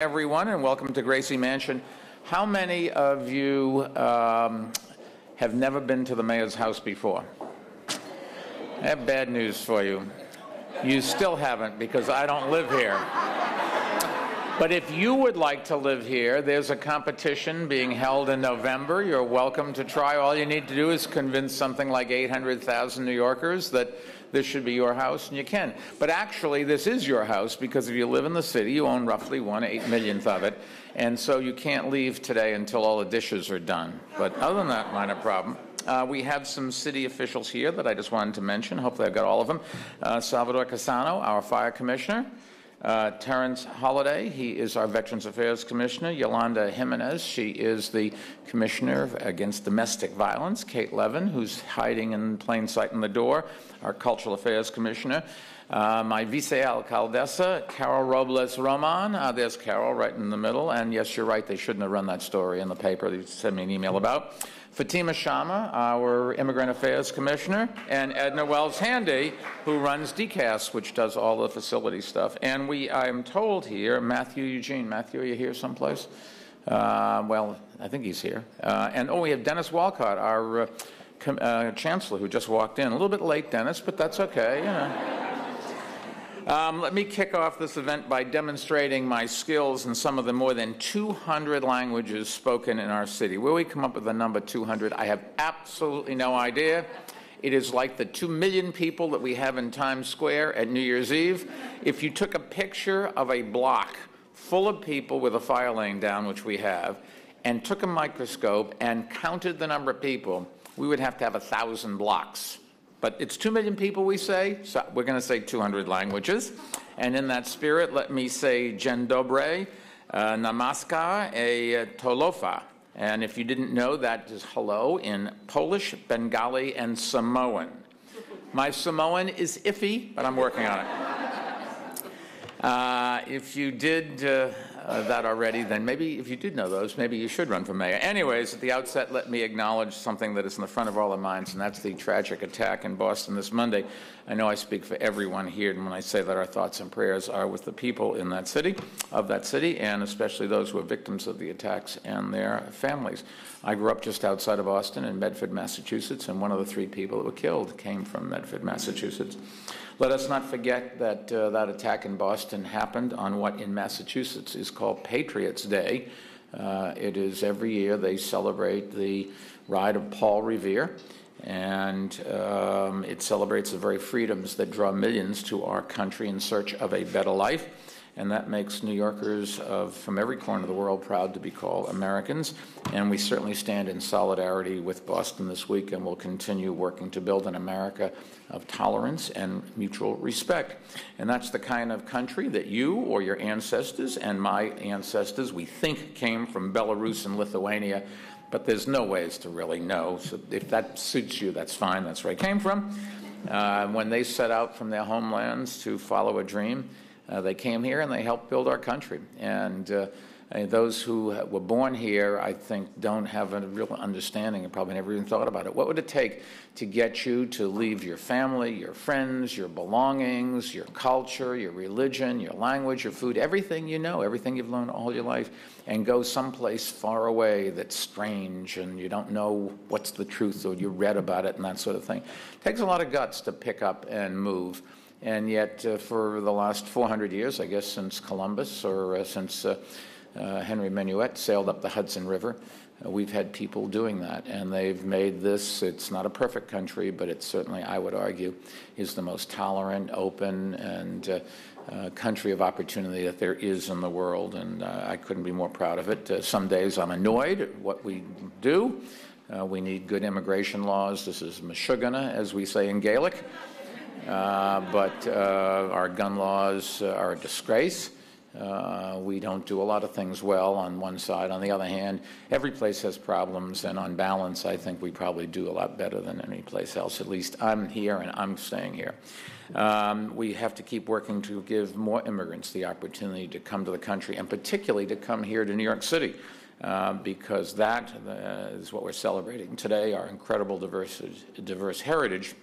Everyone, and welcome to Gracie Mansion. How many of you have never been to the mayor's house before? I have bad news for you. You still haven't, because I don't live here. But if you would like to live here, there's a competition being held in November. You're welcome to try. All you need to do is convince something like 800,000 New Yorkers that this should be your house, and you can. But actually, this is your house, because if you live in the city, you own roughly 1/8 of it, and so you can't leave today until all the dishes are done. But other than that, not a problem. We have some city officials here that I just wanted to mention. Hopefully I've got all of them. Salvador Casano, our fire commissioner. Terrence Holliday, he is our Veterans Affairs Commissioner. Yolanda Jimenez, she is the Commissioner Against Domestic Violence. Kate Levin, who's hiding in plain sight in the door, our Cultural Affairs Commissioner. My vice-alcaldesa, Carol Robles-Roman. There's Carol right in the middle. And yes, you're right, they shouldn't have run that story in the paper they sent me an email about. Fatima Sharma, our Immigrant Affairs Commissioner, and Edna Wells-Handy, who runs DCAS, which does all the facility stuff. And I'm told here, Matthew Eugene. Matthew, are you here someplace? Well, I think he's here. And we have Dennis Walcott, our Chancellor, who just walked in. A little bit late, Dennis, but that's okay. You know. Let me kick off this event by demonstrating my skills in some of the more than 200 languages spoken in our city. Where we come up with the number 200, I have absolutely no idea. It is like the 2 million people that we have in Times Square at New Year's Eve. If you took a picture of a block full of people with a fire laying down, which we have, and took a microscope and counted the number of people, we would have to have 1,000 blocks. But it's 2 million people, we say, so we're going to say 200 languages. And in that spirit, let me say Dzień dobry, namaskar, tolofa. And if you didn't know, that is hello in Polish, Bengali, and Samoan. My Samoan is iffy, but I'm working on it. If you did that already, then maybe if you did know those, maybe you should run for mayor. Anyways, at the outset, let me acknowledge something that is in the front of all our minds, and that's the tragic attack in Boston this Monday. I know I speak for everyone here when I say that our thoughts and prayers are with the people in that city, and especially those who are victims of the attacks and their families. I grew up just outside of Boston in Medford, Massachusetts, and one of the 3 people that were killed came from Medford, Massachusetts. Let us not forget that that attack in Boston happened on what in Massachusetts is called Patriots' Day. It is every year they celebrate the ride of Paul Revere, and it celebrates the very freedoms that draw millions to our country in search of a better life. And that makes New Yorkers from every corner of the world proud to be called Americans. And we certainly stand in solidarity with Boston this week, and will continue working to build an America of tolerance and mutual respect. And that's the kind of country that you or your ancestors and my ancestors, we think, came from Belarus and Lithuania, but there's no ways to really know. So if that suits you, that's fine. That's where I came from. When they set out from their homelands to follow a dream, they came here and they helped build our country. And those who were born here, I think, don't have a real understanding and probably never even thought about it. What would it take to get you to leave your family, your friends, your belongings, your culture, your religion, your language, your food, everything you know, everything you've learned all your life, and go someplace far away that's strange and you don't know what's the truth, or you read about it and that sort of thing? It takes a lot of guts to pick up and move. And yet, for the last 400 years, I guess, since Columbus, or since Henry Minuet sailed up the Hudson River, we've had people doing that. And they've made this, it's not a perfect country, but it certainly, I would argue, is the most tolerant, open, and country of opportunity that there is in the world. And I couldn't be more proud of it. Some days I'm annoyed at what we do. We need good immigration laws. This is Meshuggah, as we say in Gaelic. But our gun laws are a disgrace. We don't do a lot of things well on one side. On the other hand, every place has problems, and on balance, I think we probably do a lot better than any place else. At least I'm here and I'm staying here. We have to keep working to give more immigrants the opportunity to come to the country, and particularly to come here to New York City, because that is what we're celebrating today, our incredible diverse heritage.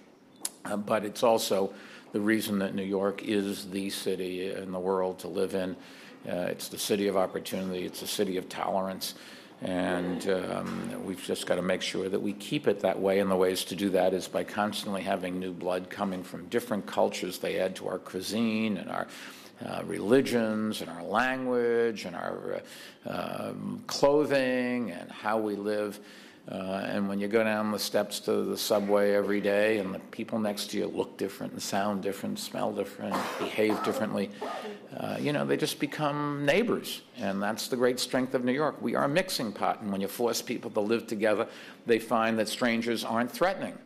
But it's also the reason that New York is the city in the world to live in. It's the city of opportunity. It's the city of tolerance. And we've just got to make sure that we keep it that way. And the ways to do that is by constantly having new blood coming from different cultures. They add to our cuisine and our religions and our language and our clothing and how we live. And when you go down the steps to the subway every day and the people next to you look different and sound different, smell different, behave differently, you know, they just become neighbors. And that's the great strength of New York. We are a mixing pot. And when you force people to live together, they find that strangers aren't threatening.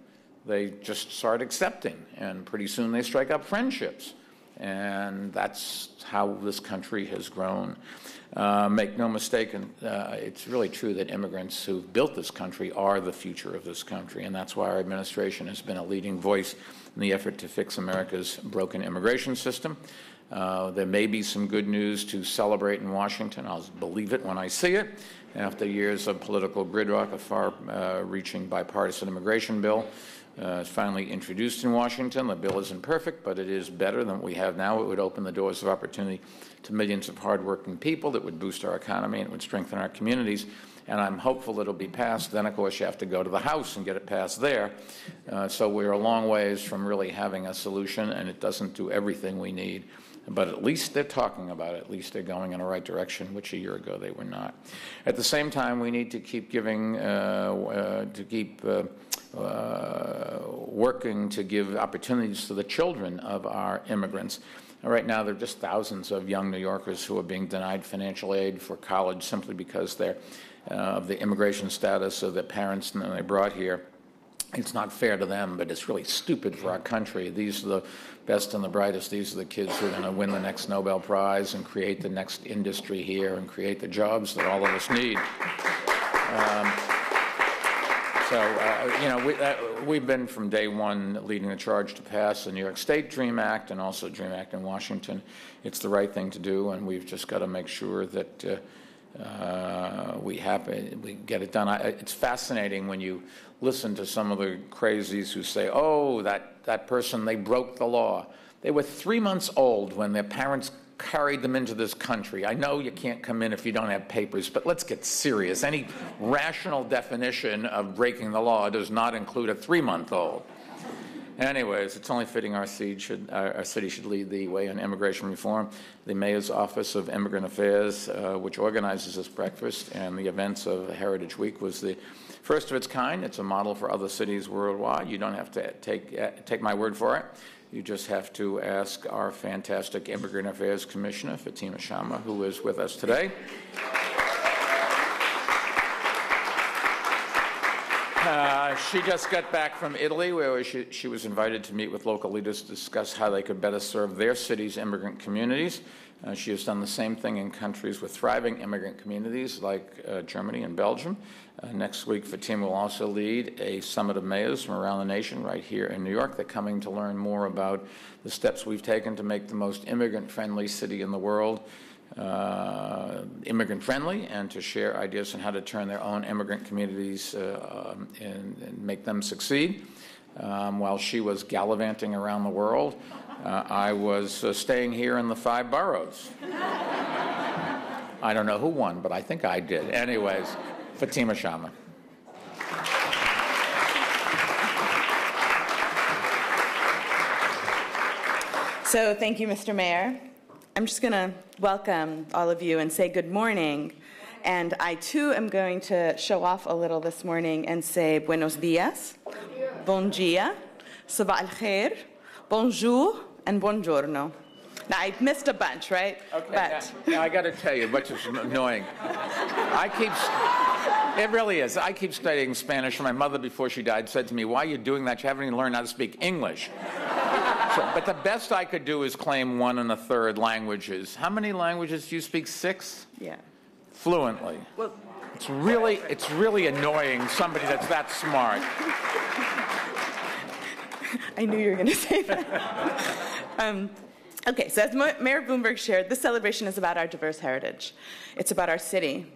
They just start accepting. And pretty soon they strike up friendships. And that's how this country has grown. Make no mistake, it's really true that immigrants who've built this country are the future of this country, and that's why our administration has been a leading voice in the effort to fix America's broken immigration system. There may be some good news to celebrate in Washington. I'll believe it when I see it. After years of political gridlock, a far-reaching bipartisan immigration bill is finally introduced in Washington. The bill isn't perfect, but it is better than what we have now. It would open the doors of opportunity to millions of hardworking people. That would boost our economy and it would strengthen our communities. And I'm hopeful it'll be passed. Then, of course, you have to go to the House and get it passed there. So we're a long ways from really having a solution, and it doesn't do everything we need. But at least they're talking about it. At least they're going in the right direction, which a year ago they were not. At the same time, we need to keep giving, working to give opportunities to the children of our immigrants. Right now, there are just thousands of young New Yorkers who are being denied financial aid for college simply because they're of the immigration status of their parents and they brought here. It's not fair to them, but it's really stupid for our country. These are the best and the brightest. These are the kids who are going to win the next Nobel Prize and create the next industry here and create the jobs that all of us need. You know, we've been from day one leading the charge to pass the New York State DREAM Act and also DREAM Act in Washington. It's the right thing to do, and we've just got to make sure that we get it done. It's fascinating when you listen to some of the crazies who say, oh, that person, they broke the law. They were 3 months old when their parents carried them into this country. I know you can't come in if you don't have papers, but let's get serious. Any rational definition of breaking the law does not include a 3-month-old. Anyways, it's only fitting our city should lead the way in immigration reform. The Mayor's Office of Immigrant Affairs, which organizes this breakfast and the events of Heritage Week, was the first of its kind. It's a model for other cities worldwide. You don't have to take my word for it. You just have to ask our fantastic Immigrant Affairs Commissioner, Fatima Shamma, who is with us today. She just got back from Italy, where she was invited to meet with local leaders to discuss how they could better serve their city's immigrant communities. She has done the same thing in countries with thriving immigrant communities like Germany and Belgium. Next week, Fatima will also lead a summit of mayors from around the nation right here in New York. They're coming to learn more about the steps we've taken to make the most immigrant-friendly city in the world immigrant-friendly, and to share ideas on how to turn their own immigrant communities and make them succeed. While she was gallivanting around the world, I was staying here in the 5 boroughs. I don't know who won, but I think I did. Anyways, Fatima Shamma. So thank you, Mr. Mayor. I'm just going to welcome all of you and say good morning. And I, too, am going to show off a little this morning and say buenos dias, bon dia, sabah al-khair, bonjour, and buongiorno. Now, I missed a bunch, right? Okay, but now I got to tell you, which is annoying. It really is. I keep studying Spanish. My mother, before she died, said to me, why are you doing that? You haven't even learned how to speak English. But the best I could do is claim 1 1/3 languages. How many languages do you speak? 6? Yeah. Fluently. Well, it's really annoying, somebody that's that smart. I knew you were going to say that. Okay, so as Mayor Bloomberg shared, this celebration is about our diverse heritage. It's about our city.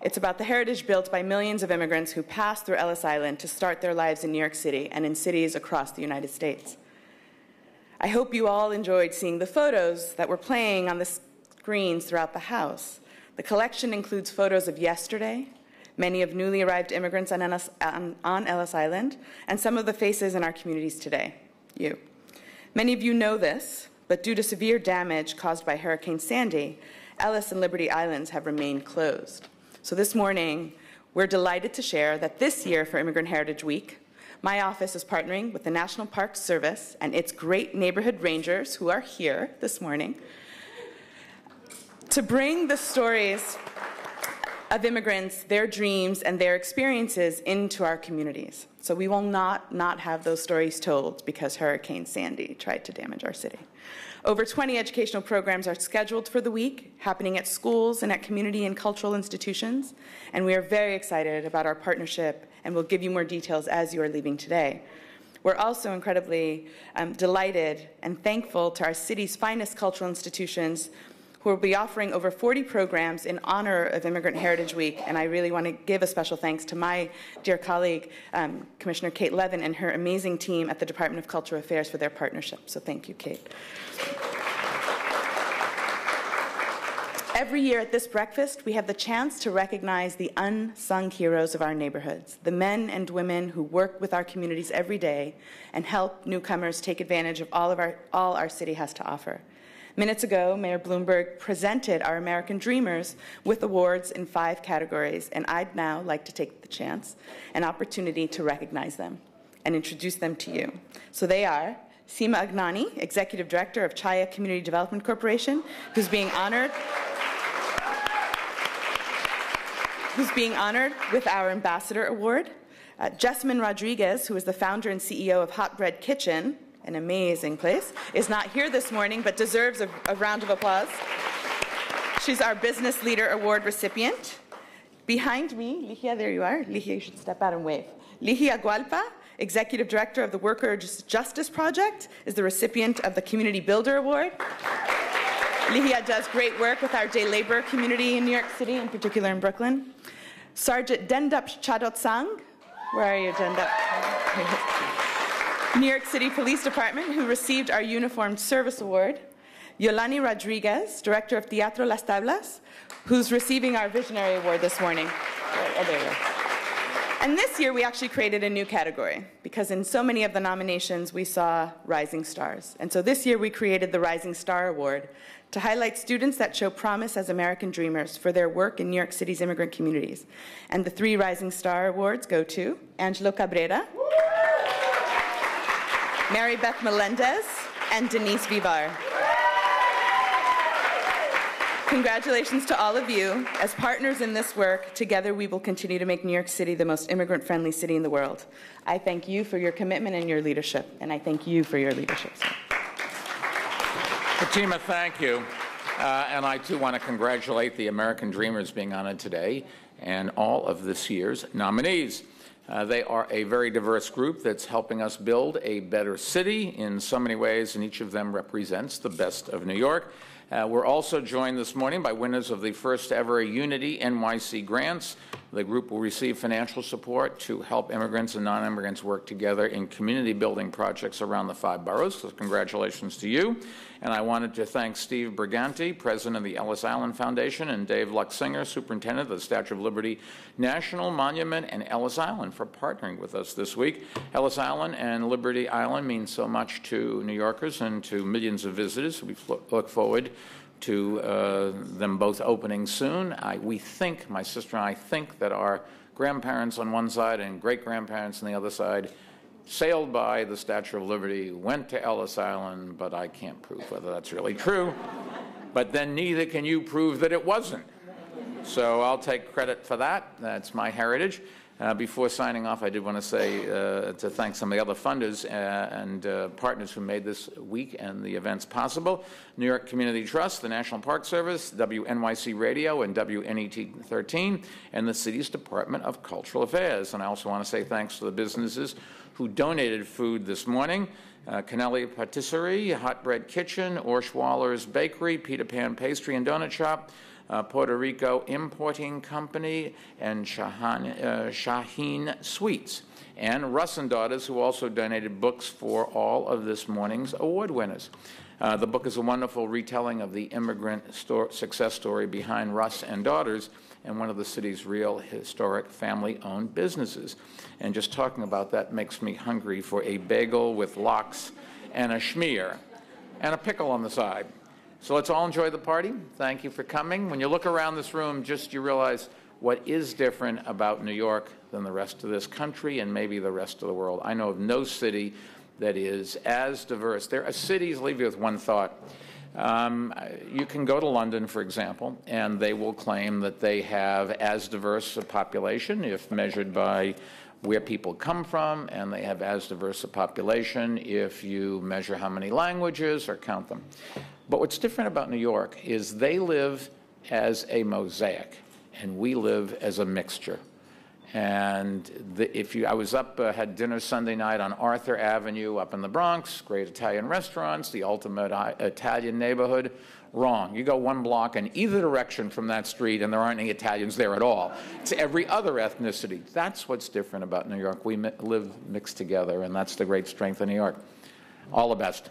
It's about the heritage built by millions of immigrants who passed through Ellis Island to start their lives in New York City and in cities across the United States. I hope you all enjoyed seeing the photos that were playing on the screens throughout the house. The collection includes photos of yesterday, many of newly arrived immigrants on Ellis Island, and some of the faces in our communities today, you. Many of you know this, but due to severe damage caused by Hurricane Sandy, Ellis and Liberty Islands have remained closed. So this morning, we're delighted to share that this year for Immigrant Heritage Week, my office is partnering with the National Park Service and its great neighborhood rangers who are here this morning to bring the stories of immigrants, their dreams, and their experiences into our communities. So we will not have those stories told because Hurricane Sandy tried to damage our city. Over 20 educational programs are scheduled for the week, happening at schools and at community and cultural institutions, and we are very excited about our partnership, and we'll give you more details as you are leaving today. We're also incredibly delighted and thankful to our city's finest cultural institutions who will be offering over 40 programs in honor of Immigrant Heritage Week, and I really want to give a special thanks to my dear colleague, Commissioner Kate Levin, and her amazing team at the Department of Cultural Affairs for their partnership. So thank you, Kate. Every year at this breakfast, we have the chance to recognize the unsung heroes of our neighborhoods, the men and women who work with our communities every day and help newcomers take advantage of all our city has to offer. Minutes ago, Mayor Bloomberg presented our American Dreamers with awards in 5 categories, and I'd now like to take the chance and opportunity to recognize them and introduce them to you. So they are Seema Agnani, Executive Director of Chaya Community Development Corporation, who's being honored with our Ambassador Award. Jessamine Rodriguez, who is the founder and CEO of Hot Bread Kitchen, an amazing place, is not here this morning but deserves a round of applause. She's our Business Leader Award recipient. Behind me, Ligia, there you are. Ligia, you should step out and wave. Ligia Gualpa, Executive Director of the Workers' Justice Project, is the recipient of the Community Builder Award. Ligia does great work with our day labor community in New York City, in particular in Brooklyn. Sergeant Dendup Chadot Sang, where are you, Dendup? New York City Police Department, who received our Uniformed Service Award. Yolani Rodriguez, Director of Teatro Las Tablas, who's receiving our Visionary Award this morning. Oh, there you go. And this year, we actually created a new category, because in so many of the nominations, we saw rising stars. And so this year, we created the Rising Star Award to highlight students that show promise as American dreamers for their work in New York City's immigrant communities. And the 3 Rising Star Awards go to Angelo Cabrera, Mary Beth Melendez, and Denise Vivar. Congratulations to all of you. As partners in this work, together we will continue to make New York City the most immigrant-friendly city in the world. I thank you for your commitment and your leadership, and I thank you for your leadership. Fatima, thank you. And I, too, want to congratulate the American Dreamers being honored today and all of this year's nominees. They are a very diverse group that's helping us build a better city in so many ways, and each of them represents the best of New York. We're also joined this morning by winners of the first ever Unity NYC grants. The group will receive financial support to help immigrants and non-immigrants work together in community building projects around the 5 boroughs. So congratulations to you. And I wanted to thank Steve Briganti, president of the Ellis Island Foundation, and Dave Luxinger, superintendent of the Statue of Liberty National Monument and Ellis Island, for partnering with us this week. Ellis Island and Liberty Island mean so much to New Yorkers and to millions of visitors. We look forward to them both opening soon. We think, my sister and I think, that our grandparents on one side and great-grandparents on the other side sailed by the Statue of Liberty, went to Ellis Island, but I can't prove whether that's really true. But then neither can you prove that it wasn't. So I'll take credit for that. That's my heritage. Before signing off, I did want to say to thank some of the other funders and partners who made this week and the events possible. New York Community Trust, the National Park Service, WNYC Radio and WNET 13, and the city's Department of Cultural Affairs. And I also want to say thanks to the businesses who donated food this morning. Canelli Patisserie, Hot Bread Kitchen, Orschwaller's Bakery, Peter Pan Pastry and Donut Shop, Puerto Rico Importing Company, and Shaheen Sweets, and Russ and Daughters, who also donated books for all of this morning's award winners. The book is a wonderful retelling of the immigrant success story behind Russ and Daughters and one of the city's real historic family-owned businesses. And just talking about that makes me hungry for a bagel with lox and a schmear and a pickle on the side. So let's all enjoy the party. Thank you for coming. When you look around this room, you realize what is different about New York than the rest of this country and maybe the rest of the world. I know of no city that is as diverse. There are cities, I'll leave you with one thought. You can go to London, for example, and they will claim that they have as diverse a population if measured by where people come from, and they have as diverse a population if you measure how many languages or count them. But what's different about New York is they live as a mosaic, and we live as a mixture. And I was up, had dinner Sunday night on Arthur Avenue up in the Bronx, great Italian restaurants, the ultimate Italian neighborhood. Wrong. You go one block in either direction from that street and there aren't any Italians there at all. It's every other ethnicity. That's what's different about New York. We live mixed together, and that's the great strength of New York. All the best.